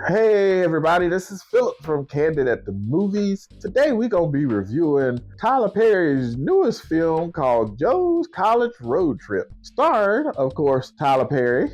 Hey everybody, this is Phillip from Candid at the Movies. Today we're going to be reviewing Tyler Perry's newest film called Joe's College Road Trip. Starring, of course, Tyler Perry,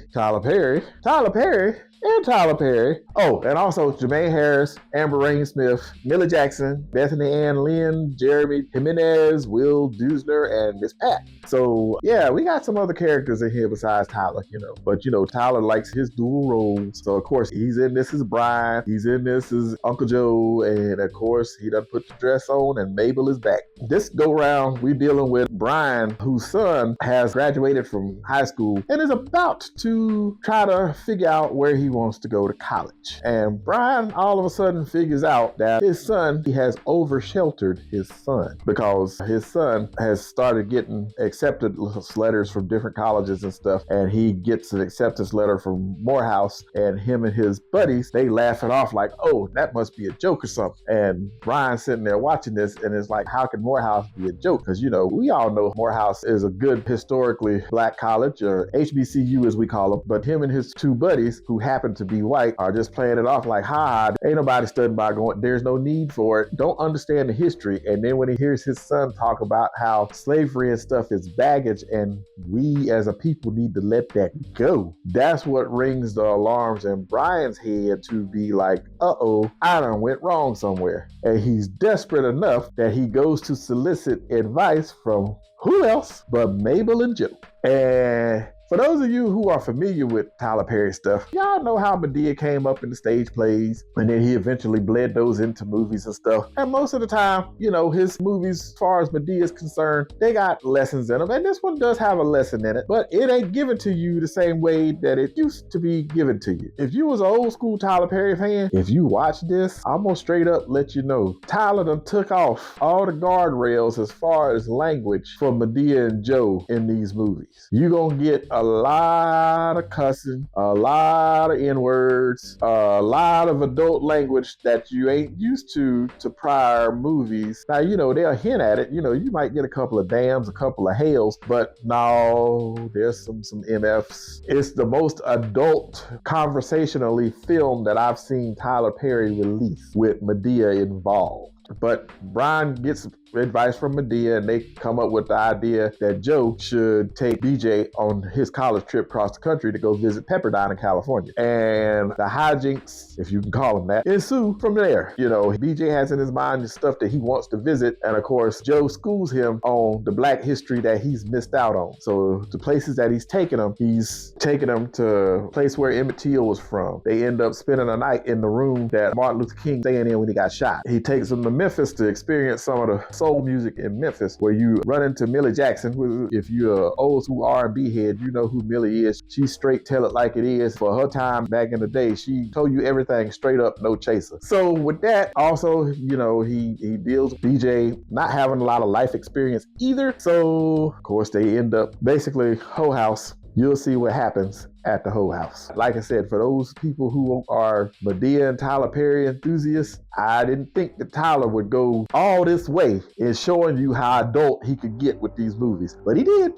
and Tyler Perry. Oh, and also Jermaine Harris, Amber Rain Smith, Millie Jackson, Bethany Ann Lynn, Jeremy Jimenez, Will Dusner, and Miss Pat. So, yeah, we got some other characters in here besides Tyler, But, Tyler likes his dual roles. So, of course, he's in this as Brian. He's in this as Uncle Joe. And, of course, he done put the dress on and Mabel is back. This go-round, we're dealing with Brian, whose son has graduated from high school and is about to try to figure out where he wants to go to college. And Brian all of a sudden figures out that his son, he has over-sheltered his son because his son has started getting acceptance letters from different colleges and stuff, and he gets an acceptance letter from Morehouse, and him and his buddies, they laugh it off like, oh, that must be a joke or something. And Brian's sitting there watching this, and it's like, how can Morehouse be a joke? Because, we all know Morehouse is a good historically black college, or HBCU as we call them, but him and his two buddies, who happen to be white, are just playing it off like, ain't nobody studying by going, there's no need for it, don't understand the history. And then when he hears his son talk about how slavery and stuff is baggage and we as a people need to let that go, that's what rings the alarms in Brian's head to be like, uh-oh, I done went wrong somewhere. And he's desperate enough that he goes to solicit advice from who else but Mabel and Joe. And for those of you who are familiar with Tyler Perry stuff, y'all know how Madea came up in the stage plays, and then he eventually bled those into movies and stuff. And most of the time, his movies, as far as Madea is concerned, they got lessons in them. And this one does have a lesson in it, but it ain't given to you the same way that it used to be given to you. If you was an old school Tyler Perry fan, if you watch this, I'm gonna straight up let you know, Tyler done took off all the guardrails as far as language for Madea and Joe in these movies. You gonna get a lot of cussing, a lot of N-words, a lot of adult language that you ain't used to prior movies. Now, they'll hint at it. You might get a couple of dams, a couple of hails, but no, there's some MFs. It's the most adult conversationally film that I've seen Tyler Perry release with Madea involved. But Brian gets advice from Madea, and they come up with the idea that Joe should take BJ on his college trip across the country to go visit Pepperdine in California. And the hijinks, if you can call them that, ensue from there. BJ has in his mind the stuff that he wants to visit, and of course, Joe schools him on the black history that he's missed out on. So the places that he's taking them to a place where Emmett Till was from. They end up spending a night in the room that Martin Luther King staying in when he got shot. He takes them to Memphis to experience some of the soul music in Memphis, where you run into Millie Jackson. If you're an old school R&B head, you know who Millie is. She straight tell it like it is. For her time back in the day, she told you everything straight up, no chaser. So with that, also, he deals with BJ not having a lot of life experience either. So of course they end up basically Hoe House. You'll see what happens at the Hoe House. Like I said, for those people who are Madea and Tyler Perry enthusiasts, I didn't think that Tyler would go all this way in showing you how adult he could get with these movies. But he did.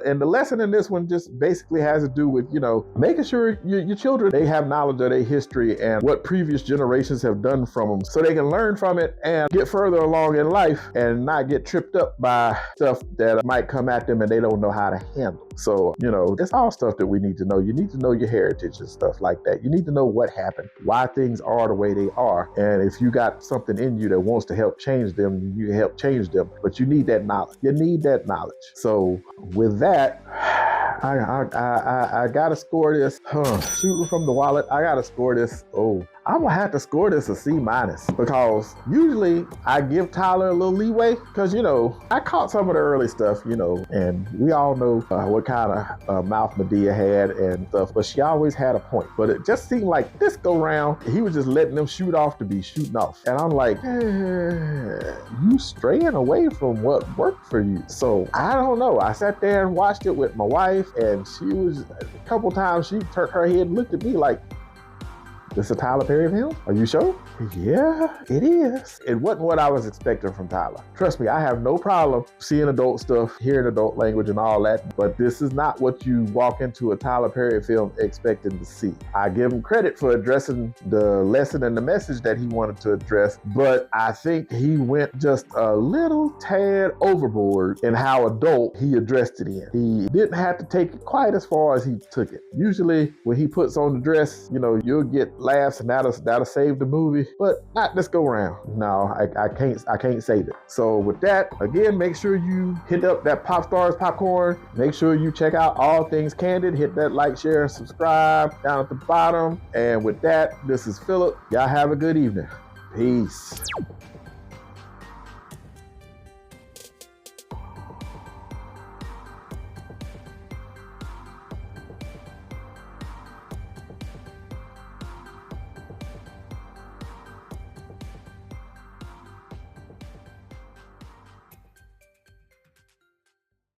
And the lesson in this one just basically has to do with, making sure your children, they have knowledge of their history and what previous generations have done from them, so they can learn from it and get further along in life and not get tripped up by stuff that might come at them and they don't know how to handle. So, it's all stuff that we need to know. You need to know your heritage and stuff like that. You need to know what happened, why things are the way they are. And if you got something in you that wants to help change them, you can help change them. But you need that knowledge. So with that, I gotta score this. Shooting from the wallet, I gotta score this. I'm gonna have to score this a C- because usually I give Tyler a little leeway because, I caught some of the early stuff, and we all know what kind of mouth Madea had and stuff, but she always had a point. But it just seemed like this go round, he was just letting them shoot off to be shooting off. And I'm like, you straying away from what worked for you. So I don't know. I sat there and watched it with my wife, and she was, a couple times she turned her head and looked at me like, This a Tyler Perry film? Are you sure? Yeah, it is. It wasn't what I was expecting from Tyler. Trust me, I have no problem seeing adult stuff, hearing adult language and all that, but this is not what you walk into a Tyler Perry film expecting to see. I give him credit for addressing the lesson and the message that he wanted to address, but I think he went just a little tad overboard in how adult he addressed it in. He didn't have to take it quite as far as he took it. Usually when he puts on the dress, you'll get laughs and that'll save the movie, but not this go round. No, I can't save it. So with that, again, make sure you hit up that Pop Stars Popcorn. Make sure you check out all things Candid. Hit that like, share, and subscribe down at the bottom. And with that, this is Phillip. Y'all have a good evening. Peace.